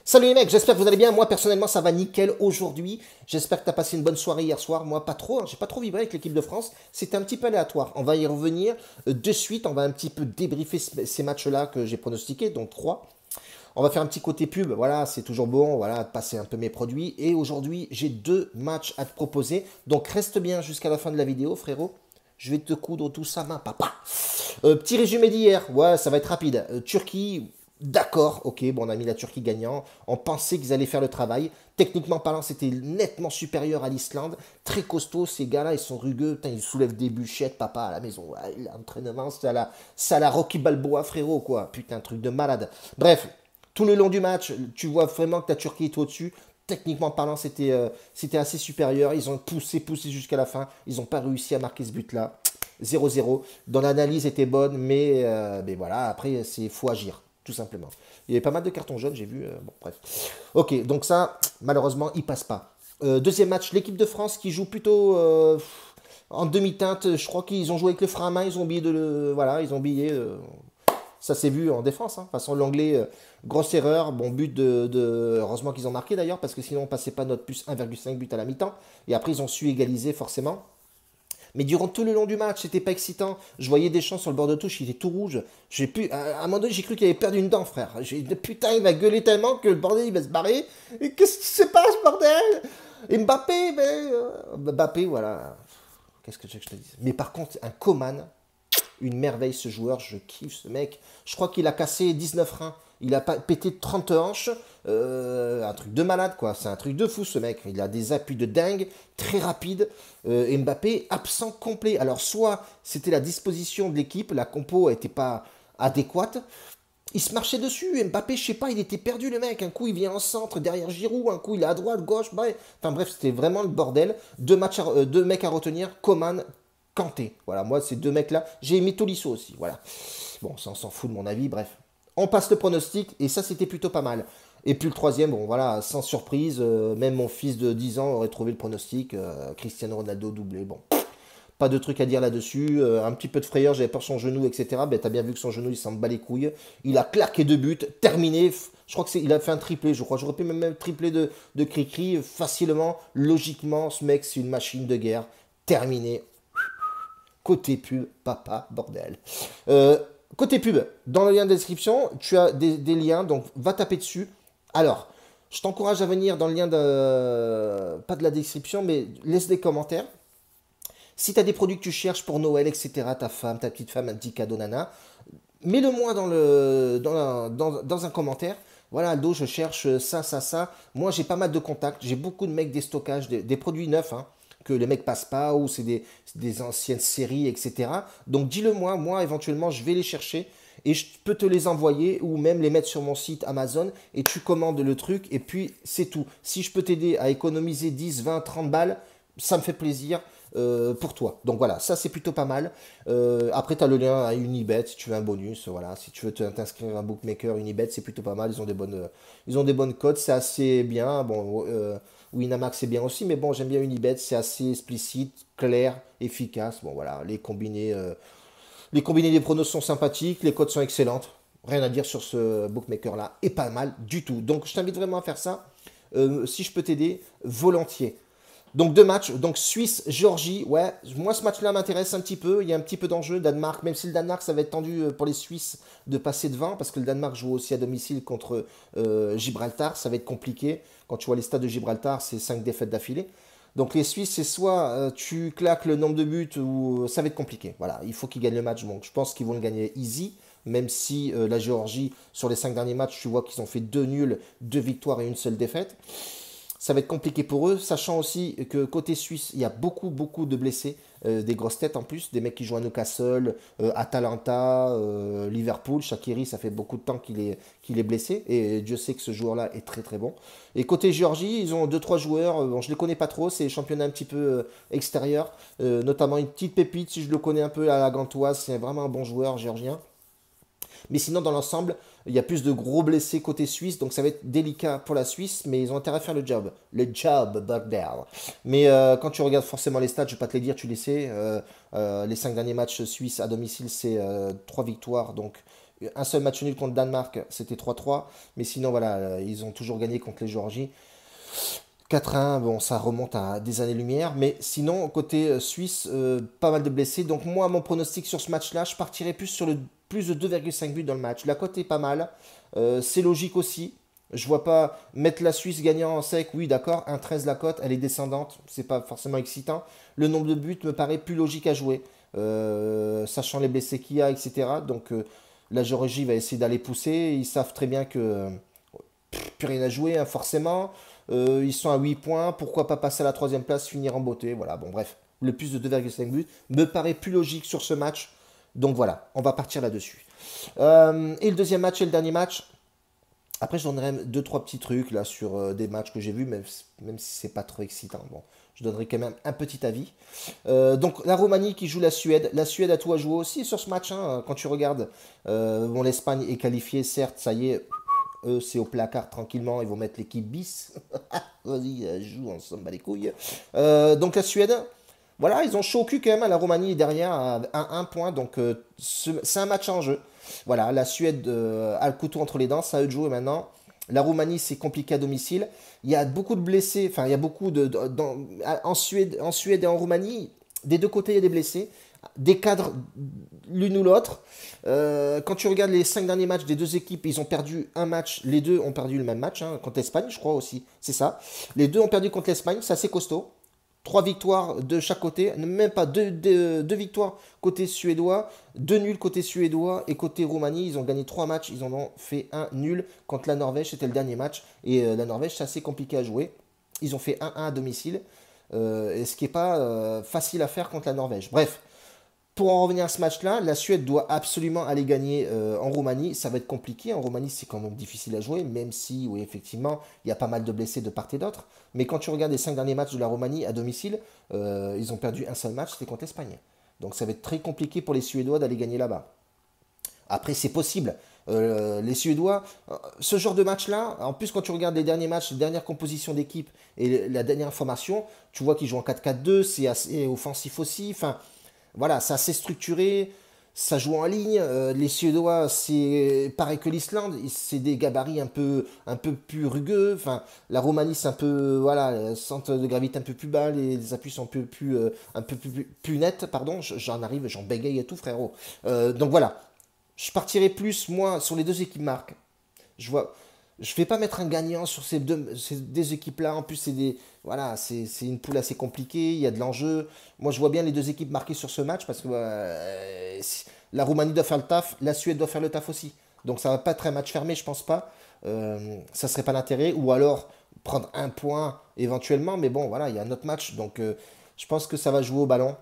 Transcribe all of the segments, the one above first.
Salut les mecs, j'espère que vous allez bien. Moi personnellement ça va nickel aujourd'hui. J'espère que tu as passé une bonne soirée hier soir. Moi pas trop, hein. J'ai pas trop vibré avec l'équipe de France. C'était un petit peu aléatoire. On va y revenir de suite. On va un petit peu débriefer ces matchs-là que j'ai pronostiqués, donc 3. On va faire un petit côté pub. Voilà, c'est toujours bon. Voilà, de passer un peu mes produits. Et aujourd'hui j'ai 2 matchs à te proposer. Donc reste bien jusqu'à la fin de la vidéo, frérot. Je vais te coudre tout ça main, papa. Petit résumé d'hier. Ouais, ça va être rapide. Turquie. D'accord, ok, bon, on a mis la Turquie gagnant. On pensait qu'ils allaient faire le travail. Techniquement parlant, c'était nettement supérieur à l'Islande. Très costaud, ces gars-là, ils sont rugueux. Putain, ils soulèvent des bûchettes, papa, à la maison. Ouais, l'entraînement, c'est à la Rocky Balboa, frérot, quoi. Putain, truc de malade. Bref, tout le long du match, tu vois vraiment que la Turquie est au-dessus. Techniquement parlant, c'était assez supérieur. Ils ont poussé jusqu'à la fin. Ils n'ont pas réussi à marquer ce but-là. 0-0. Dans l'analyse était bonne, mais voilà, après, c'est faut agir, tout simplement. Il y avait pas mal de cartons jaunes, j'ai vu. Bon, bref. Ok, donc ça, malheureusement, il passe pas. Deuxième match, l'équipe de France qui joue plutôt en demi-teinte. Je crois qu'ils ont joué avec le frein à main. Ils ont oublié voilà, ils ont oublié. Ça s'est vu en défense. Hein. De toute façon, l'anglais, grosse erreur. Bon, but heureusement qu'ils ont marqué d'ailleurs, parce que sinon, on passait pas notre plus 1,5 but à la mi-temps. Et après, ils ont su égaliser forcément. Mais durant tout le long du match, c'était pas excitant. Je voyais Deschamps sur le bord de touche, il était tout rouge. À un moment donné, j'ai cru qu'il avait perdu une dent, frère. J'ai dit, putain, il va gueuler tellement que le bordel, il va se barrer. Et qu'est-ce qui se passe, bordel? Et Mbappé, Mbappé, voilà. Qu'est-ce que tu veux que je te dise? Mais par contre, un Coman, une merveille ce joueur, je kiffe ce mec. Je crois qu'il a cassé 19 reins. Il a pété 30 hanches. Un truc de malade, quoi. C'est un truc de fou, ce mec. Il a des appuis de dingue, très rapide. Mbappé, absent complet. Alors, soit c'était la disposition de l'équipe, la compo n'était pas adéquate. Il se marchait dessus. Mbappé, je sais pas, il était perdu, le mec. Un coup, il vient en centre, derrière Giroud. Un coup, il est à droite, gauche. Bref, enfin, bref, c'était vraiment le bordel. Deux mecs à retenir. Coman, Kanté. Voilà, moi, ces 2 mecs-là. J'ai aimé Tolisso aussi. Voilà. Bon, ça, on s'en fout de mon avis. Bref. On passe le pronostic. Et ça, c'était plutôt pas mal. Et puis le troisième, bon, voilà, sans surprise. Même mon fils de 10 ans aurait trouvé le pronostic. Cristiano Ronaldo doublé. Bon. Pas de truc à dire là-dessus. Un petit peu de frayeur, j'avais peur son genou, etc. Ben, t'as bien vu que son genou, il s'en bat les couilles. Il a claqué 2 buts, terminé. Je crois qu'il a fait un triplé, je crois. J'aurais pu même triplé de Cricri facilement. Logiquement, ce mec, c'est une machine de guerre. Terminé. Côté pub, papa, bordel. Côté pub, dans le lien de description, tu as des liens, donc va taper dessus. Alors, je t'encourage à venir dans le lien pas de la description, mais laisse des commentaires. Si tu as des produits que tu cherches pour Noël, etc., ta femme, ta petite femme, un petit cadeau, nana, mets-le-moi dans un commentaire. Voilà, Aldo, je cherche ça, ça, ça. Moi, j'ai pas mal de contacts. J'ai beaucoup de mecs déstockage, des produits neufs, hein, que les mecs passent pas, ou c'est des anciennes séries, etc. Donc, dis-le moi. Moi, éventuellement, je vais les chercher et je peux te les envoyer ou même les mettre sur mon site Amazon et tu commandes le truc et puis c'est tout. Si je peux t'aider à économiser 10, 20, 30 balles, ça me fait plaisir pour toi. Donc voilà, ça c'est plutôt pas mal. Après, tu as le lien à Unibet si tu veux un bonus. Voilà, si tu veux t'inscrire à un bookmaker, Unibet, c'est plutôt pas mal. Ils ont des bonnes cotes, c'est assez bien. Bon, Winamax c'est bien aussi, mais bon, j'aime bien Unibet, c'est assez explicite, clair, efficace. Bon voilà, les combinés des pronos sont sympathiques, les cotes sont excellentes. Rien à dire sur ce bookmaker-là, et pas mal du tout. Donc je t'invite vraiment à faire ça. Si je peux t'aider, volontiers. Donc 2 matchs, donc Suisse-Géorgie, ouais, moi ce match-là m'intéresse un petit peu, il y a un petit peu d'enjeu, Danemark, même si le Danemark ça va être tendu pour les Suisses de passer devant, parce que le Danemark joue aussi à domicile contre Gibraltar, ça va être compliqué, quand tu vois les stades de Gibraltar, c'est 5 défaites d'affilée. Donc les Suisses, c'est soit tu claques le nombre de buts, ou ça va être compliqué, voilà, il faut qu'ils gagnent le match, donc je pense qu'ils vont le gagner easy, même si la Géorgie, sur les 5 derniers matchs, tu vois qu'ils ont fait 2 nuls, 2 victoires et une seule défaite. Ça va être compliqué pour eux, sachant aussi que côté suisse, il y a beaucoup de blessés, des grosses têtes en plus, des mecs qui jouent à Newcastle, Atalanta, Liverpool, Shaqiri, ça fait beaucoup de temps qu'il est blessé, et Dieu sait que ce joueur-là est très très bon. Et côté Géorgie, ils ont 2-3 joueurs, bon, je ne les connais pas trop, c'est des championnats un petit peu extérieurs, notamment une petite pépite, si je le connais un peu à la Gantoise, c'est vraiment un bon joueur géorgien. Mais sinon, dans l'ensemble, il y a plus de gros blessés côté suisse, donc ça va être délicat pour la Suisse, mais ils ont intérêt à faire le job. Le job, bordel. Mais quand tu regardes forcément les stats, je ne vais pas te les dire, tu les sais. Les 5 derniers matchs suisses à domicile, c'est 3 victoires, donc Un seul match nul contre Danemark, c'était 3-3. Mais sinon, voilà, ils ont toujours gagné contre les Géorgies. 4-1, bon, ça remonte à des années-lumière. Mais sinon, côté Suisse, pas mal de blessés. Donc moi, mon pronostic sur ce match-là, je partirais plus sur le plus de 2,5 buts dans le match. La cote est pas mal. C'est logique aussi. Je vois pas mettre la Suisse gagnant en sec. Oui, d'accord, 1,13 la cote, elle est descendante. C'est pas forcément excitant. Le nombre de buts me paraît plus logique à jouer. Sachant les blessés qu'il y a, etc. Donc la Géorgie va essayer d'aller pousser. Ils savent très bien que plus rien à jouer, hein, forcément. Ils sont à 8 points. Pourquoi pas passer à la troisième place, finir en beauté. Voilà, bon, bref. Le plus de 2,5 buts me paraît plus logique sur ce match. Donc voilà, on va partir là-dessus. Et le deuxième match et le dernier match. Après, je donnerai deux, trois petits trucs là sur des matchs que j'ai vus, même si c'est pas trop excitant. Bon, je donnerai quand même un petit avis. Donc, la Roumanie qui joue la Suède. La Suède a tout à jouer aussi sur ce match. Hein, quand tu regardes, bon, l'Espagne est qualifiée, certes, ça y est. Eux, c'est au placard tranquillement. Ils vont mettre l'équipe bis. Vas-y, joue, on s'en bat les couilles. Donc, la Suède. Voilà, ils ont chaud au cul quand même. La Roumanie est derrière à 1 point. Donc, c'est un match en jeu. Voilà, la Suède a le couteau entre les dents. Ça a eux de jouer maintenant. La Roumanie, c'est compliqué à domicile. Il y a beaucoup de blessés. Enfin, il y a beaucoup en Suède et en Roumanie. Des deux côtés, il y a des blessés. Des cadres, l'une ou l'autre. Quand tu regardes les 5 derniers matchs des deux équipes, ils ont perdu un match. Les deux ont perdu le même match, hein, contre l'Espagne, je crois aussi. C'est ça. Les deux ont perdu contre l'Espagne. C'est assez costaud. 3 victoires de chaque côté, même pas deux victoires côté suédois, 2 nuls côté suédois et côté Roumanie. Ils ont gagné 3 matchs, ils en ont fait un nul contre la Norvège, c'était le dernier match. Et la Norvège, c'est assez compliqué à jouer. Ils ont fait 1-1 à domicile, et ce qui n'est pas facile à faire contre la Norvège. Bref, pour en revenir à ce match-là, la Suède doit absolument aller gagner en Roumanie. Ça va être compliqué. En Roumanie, c'est quand même difficile à jouer, même si, oui, effectivement, il y a pas mal de blessés de part et d'autre. Mais quand tu regardes les 5 derniers matchs de la Roumanie à domicile, ils ont perdu un seul match, c'était contre l'Espagne. Donc ça va être très compliqué pour les Suédois d'aller gagner là-bas. Après, c'est possible. Les Suédois, ce genre de match-là, en plus, quand tu regardes les derniers matchs, les dernières compositions d'équipe et la dernière formation, tu vois qu'ils jouent en 4-4-2, c'est assez offensif aussi. Enfin, voilà, c'est assez structuré, ça joue en ligne. Les Suédois, c'est pareil que l'Islande, c'est des gabarits un peu plus rugueux. Enfin, la Roumanie, c'est un peu, voilà, le centre de gravité un peu plus bas, les appuis sont un peu plus nets, pardon. J'en bégaye et tout, frérot. Donc voilà, je partirai plus, moi, sur les deux équipes marques. Je vois, je vais pas mettre un gagnant sur ces deux équipes-là. En plus, voilà, c'est une poule assez compliquée. Il y a de l'enjeu. Moi, je vois bien les deux équipes marquées sur ce match parce que la Roumanie doit faire le taf, la Suède doit faire le taf aussi. Donc, ça va pas être un match fermé, je pense pas. Ça serait pas l'intérêt. Ou alors prendre un point éventuellement. Mais bon, voilà, il y a un autre match. Donc, je pense que ça va jouer au ballon.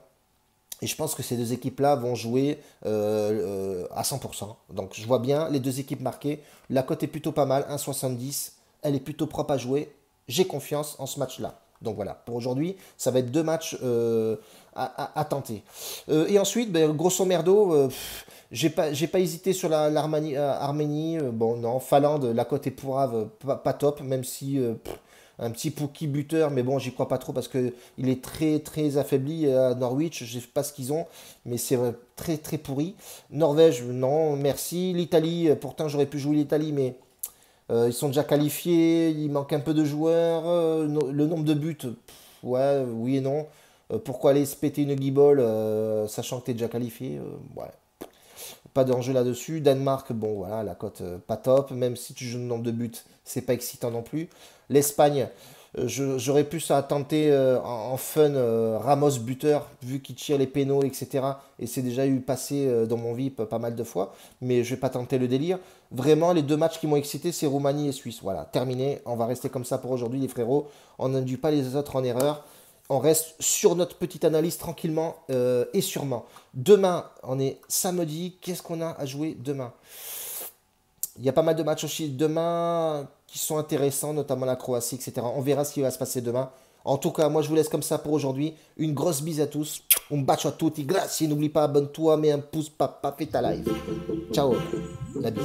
Et je pense que ces deux équipes-là vont jouer à 100%. Donc je vois bien les deux équipes marquées. La cote est plutôt pas mal, 1,70. Elle est plutôt propre à jouer. J'ai confiance en ce match-là. Donc voilà, pour aujourd'hui, ça va être deux matchs à tenter. Et ensuite, ben, grosso merdo, j'ai pas hésité sur l'Arménie. Bon, non, Finlande, la cote est pourrave, pas top, même si un petit Pookie buteur, mais bon, j'y crois pas trop parce que il est très très affaibli à Norwich. Je sais pas ce qu'ils ont, mais c'est très très pourri. Norvège, non, merci. L'Italie, pourtant j'aurais pu jouer l'Italie, mais ils sont déjà qualifiés. Il manque un peu de joueurs. Le nombre de buts, ouais, oui et non. Pourquoi aller se péter une guibole sachant que tu es déjà qualifié ouais. Pas d'enjeu là-dessus. Danemark, bon voilà, la cote pas top. Même si tu joues le nombre de buts, c'est pas excitant non plus. L'Espagne, j'aurais pu ça tenter en fun Ramos buteur, vu qu'il tire les pénaux, etc. Et c'est déjà eu passé dans mon VIP pas mal de fois. Mais je vais pas tenter le délire. Vraiment, les deux matchs qui m'ont excité, c'est Roumanie et Suisse. Voilà, terminé. On va rester comme ça pour aujourd'hui, les frérots. On n'induit pas les autres en erreur. On reste sur notre petite analyse tranquillement et sûrement. Demain, on est samedi. Qu'est-ce qu'on a à jouer demain? Il y a pas mal de matchs aussi demain qui sont intéressants, notamment la Croatie, etc. On verra ce qui va se passer demain. En tout cas, moi, je vous laisse comme ça pour aujourd'hui. Une grosse bise à tous. Un bacio a tutti. Grazie. N'oublie pas, abonne-toi, mets un pouce, papa, fais ta live. Ciao. La bise.